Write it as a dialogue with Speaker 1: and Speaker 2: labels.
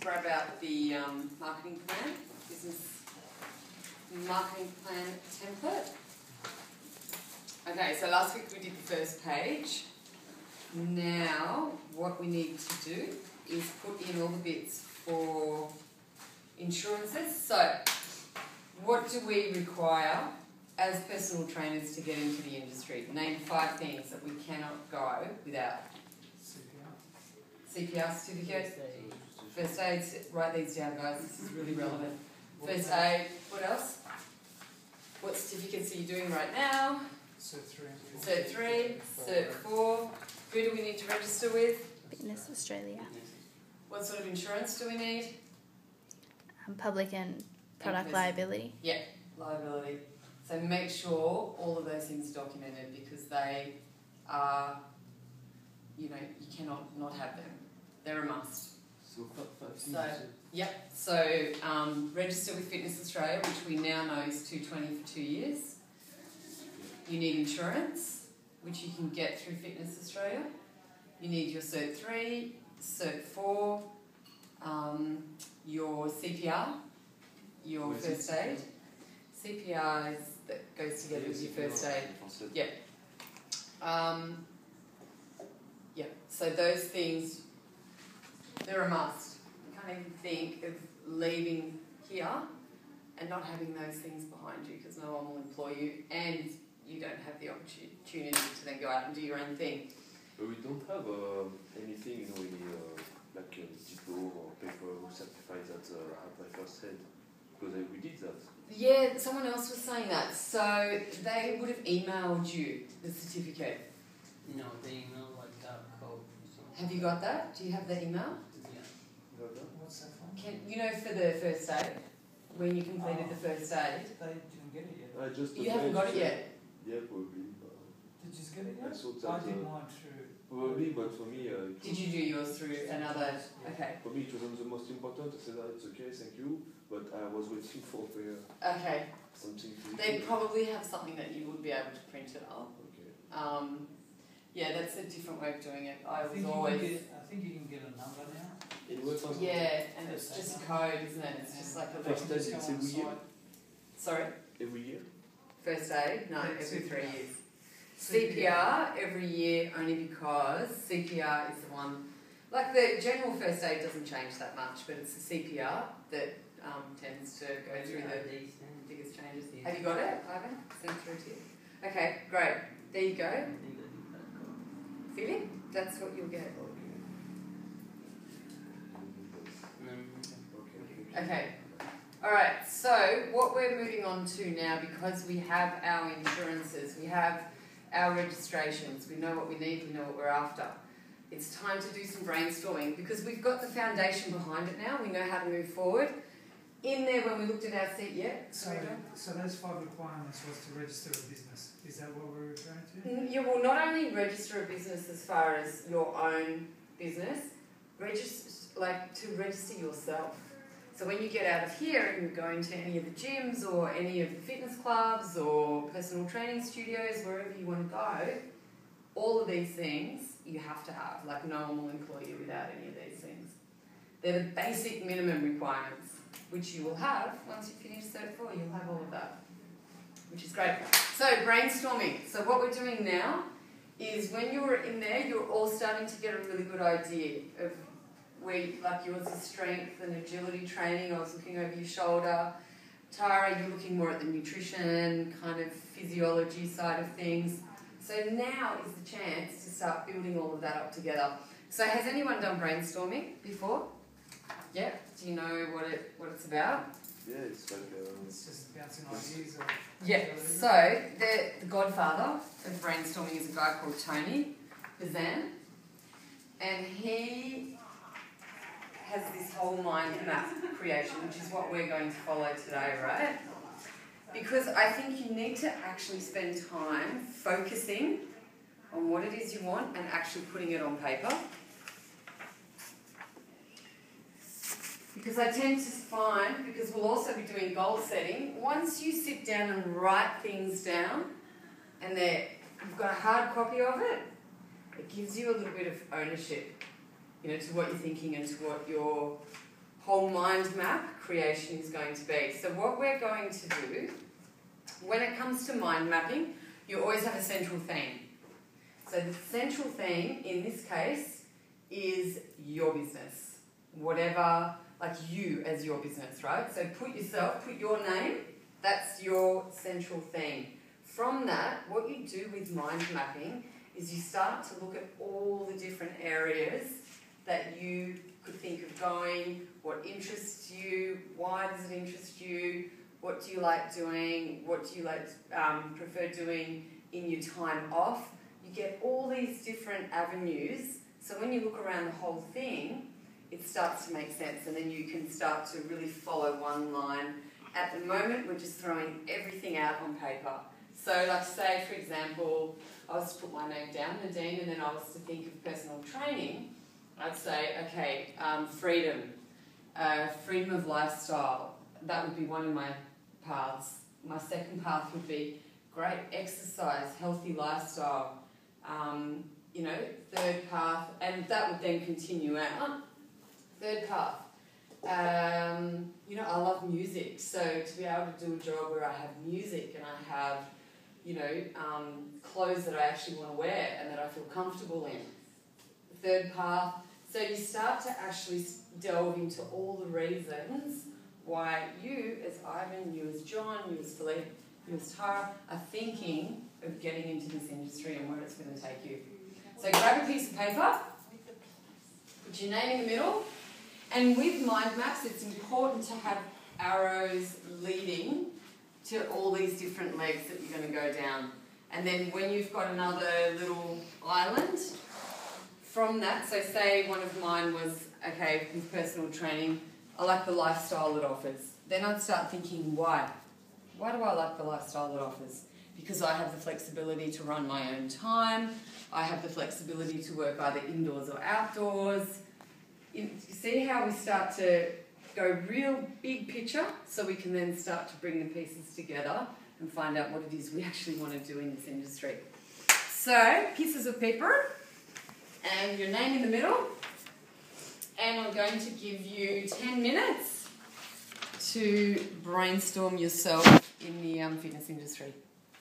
Speaker 1: grab out the marketing plan, business marketing plan template. Okay, so last week we did the first page. Now what we need to do is put in all the bits for insurances. So what do we require as personal trainers to get into the industry? Name 5 things that we cannot go without. CPR certificate. First aid. Write these down, guys. This is really relevant. First aid. What else? What certificates are you doing right now?
Speaker 2: Cert 3.
Speaker 1: Cert 3. Cert 4. Who do we need to register with?
Speaker 3: Fitness Australia.
Speaker 1: What sort of insurance do we need?
Speaker 3: Public and product liability.
Speaker 1: Yeah, liability. So make sure all of those things are documented because they are, you cannot not have them. They're a must. So, yep. So register with Fitness Australia, which we now know is $220 for 2 years. You need insurance, which you can get through Fitness Australia. You need your Cert 3, Cert 4, your CPR, your first aid. CPR is that goes together with your first aid. Yep. Yep. So those things, they're a must. You can't even think of leaving here and not having those things behind you because no one will employ you and you don't have the opportunity to then go out and do your own thing.
Speaker 4: But we don't have anything, like a diploma or paper who certifies that I have my first aid. Because we did that.
Speaker 1: Yeah, someone else was saying that. So they would have emailed you the certificate.
Speaker 5: No, the email like that code.
Speaker 1: Have you got that? Do you have the email?
Speaker 5: Yeah.
Speaker 2: What's that from?
Speaker 1: For the first aid, when you completed the first aid?
Speaker 2: They didn't get it yet.
Speaker 1: You haven't got it yet?
Speaker 4: Yeah, probably.
Speaker 2: Did you get it yet?
Speaker 4: I thought that,
Speaker 2: did mine through.
Speaker 4: Probably, but for me...
Speaker 1: Did you do yours through another... Okay.
Speaker 4: For me it wasn't the most important. I said, it's okay, thank you. But I was waiting for
Speaker 1: Okay.
Speaker 4: something physical.
Speaker 1: They probably have something that you would be able to print it up.
Speaker 4: Okay.
Speaker 1: Yeah, that's a different way of doing it.
Speaker 2: I think you can get a number now.
Speaker 4: It was awesome.
Speaker 1: Yeah, and it's just a code, isn't it? It's just like a...
Speaker 4: First aid, it's every year?
Speaker 1: Sorry?
Speaker 4: Every year?
Speaker 1: First aid? No, every 3 years. CPR every year only because CPR is the one, like the general first aid doesn't change that much, but it's the CPR that tends to go through the biggest changes. Have you got it, Ivan? Send it through to you. Okay, great. There you go. Feeling? That's what you'll get. Okay. Alright, so what we're moving on to now, because we have our insurances, we have our registrations, we know what we need, we know what we're after. It's time to do some brainstorming because we've got the foundation behind it now, we know how to move forward. In there when we looked at our seat, yeah?
Speaker 2: So those 5 requirements was to register a business. Is that what we're referring to?
Speaker 1: You will not only register a business as far as your own business, to register yourself. So when you get out of here and you go into any of the gyms or any of the fitness clubs or personal training studios, wherever you want to go, all of these things you have to have. Like no one will employ you without any of these things. They're the basic minimum requirements, which you will have once you finish Cert 4. You'll have all of that, which is great. So brainstorming. So what we're doing now is when you're in there, you're all starting to get a really good idea of where, like yours is strength and agility training. I was looking over your shoulder. Tara, you're looking more at the nutrition, kind of physiology side of things. So now is the chance to start building all of that up together. So has anyone done brainstorming before? Yeah? Do you know what it's about?
Speaker 4: Yeah, it's like...
Speaker 2: It's just bouncing ideas.
Speaker 1: Yeah, so the godfather of brainstorming is a guy called Tony Bazan. And he has this whole mind map creation, which is what we're going to follow today, right? Because I think you need to actually spend time focusing on what it is you want and actually putting it on paper. Because I tend to find, because we'll also be doing goal setting, once you sit down and write things down and you've got a hard copy of it, it gives you a little bit of ownership, to what you're thinking and to what your whole mind map creation is going to be. So what we're going to do, when it comes to mind mapping, you always have a central theme. So the central theme in this case is your business. Whatever, like you as your business, right? So put your name, that's your central theme. From that, what you do with mind mapping is you start to look at all the different areas that you could think of going, what interests you, why does it interest you, what do you like doing, what do you like prefer doing in your time off. You get all these different avenues, so when you look around the whole thing, it starts to make sense, and then you can start to really follow one line. At the moment, we're just throwing everything out on paper. So like say, for example, I was to put my name down, Nadine, and then I was to think of personal training, I'd say, okay, freedom, freedom of lifestyle. That would be one of my paths. My second path would be great exercise, healthy lifestyle. Third path, and that would then continue out. Third path, I love music, so to be able to do a job where I have music and I have, clothes that I actually want to wear and that I feel comfortable in. Third path, so you start to actually delve into all the reasons why you as Ivan, you as John, you as Philippe, you as Tara are thinking of getting into this industry and where it's going to take you. So grab a piece of paper, put your name in the middle, and with mind maps it's important to have arrows leading to all these different legs that you're going to go down. And then when you've got another little island, from that, so say one of mine was, okay, with personal training, I like the lifestyle it offers. Then I'd start thinking, why? Why do I like the lifestyle it offers? Because I have the flexibility to run my own time. I have the flexibility to work either indoors or outdoors. You see how we start to go real big picture, so we can then start to bring the pieces together and find out what it is we actually want to do in this industry. So, pieces of paper and your name in the middle. And I'm going to give you 10 minutes to brainstorm yourself in the fitness industry.